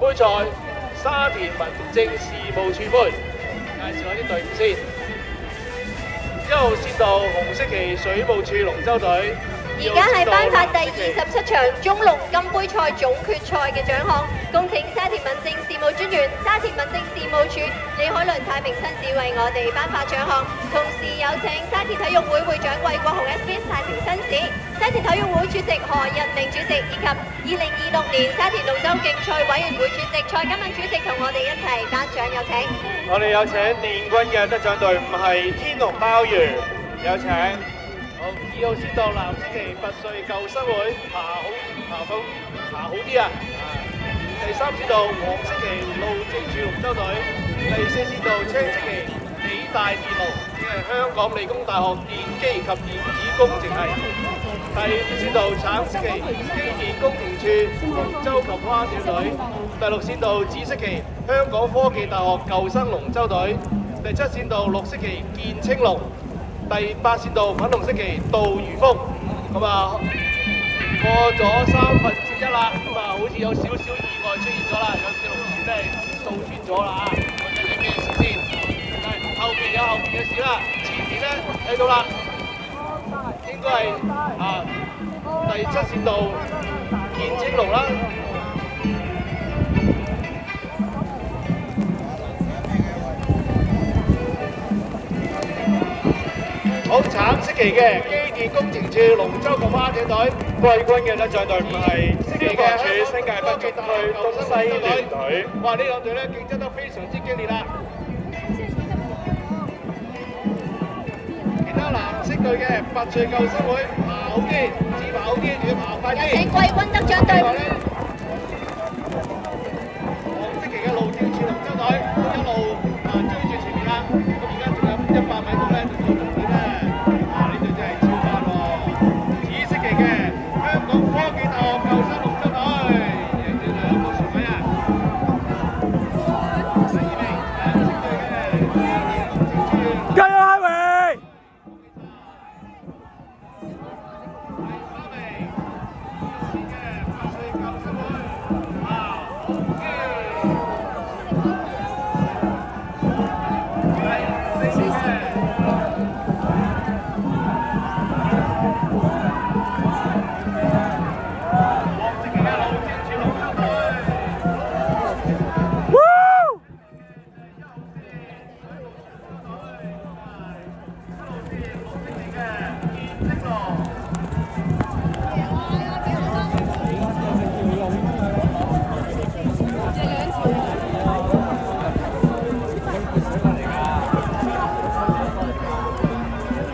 杯賽沙田民政事務處杯，介紹下啲隊伍先。1號線道紅色旗水務處龍舟隊。而家係頒發第27場中龍金杯賽總決賽嘅獎項，恭請沙田民政事務專員、沙田民政事務處李海倫太平紳士為我哋頒發獎項，同時有請沙田體育會會長魏國雄 SBS 太平紳士、沙田體育會主席何日明主席以及2026年沙田龍舟競賽委員會主席蔡金敏主席同我哋一齊頒獎，有請。我哋有請電軍嘅得獎隊伍係天龍鮑魚，有請。好，2號線道藍色旗拔萃舊生會爬好啲啊！第3線道黃色旗路政處龍舟隊，第4線道青色旗理大電路，即係香港理工大學電機及電子工程系。第5線道橙色旗機電工程處龍舟及蛙艇隊，第6線道紫色旗香港科技大學舊生龍舟隊，第7線道綠色旗建青龍。第8線道粉紅色旗杜如風，咁啊過咗1/3啦，咁啊好似有少少意外出現咗啦，有隻龍船咧掃穿咗啦啊！我睇睇咩事先，後邊有後邊嘅事啦，前面咧睇到啦，應該係第7線道建青龍啦。好，橙色旗嘅機電工程處龍舟及蛙艇隊，季軍嘅得獎隊伍係消防處新界北區東西聯隊。哇！呢兩隊咧競爭得非常之激烈啦。其他藍色隊嘅拔萃舊生會爬好啲，自爬好啲，仲要爬快啲。有請季軍得獎隊伍。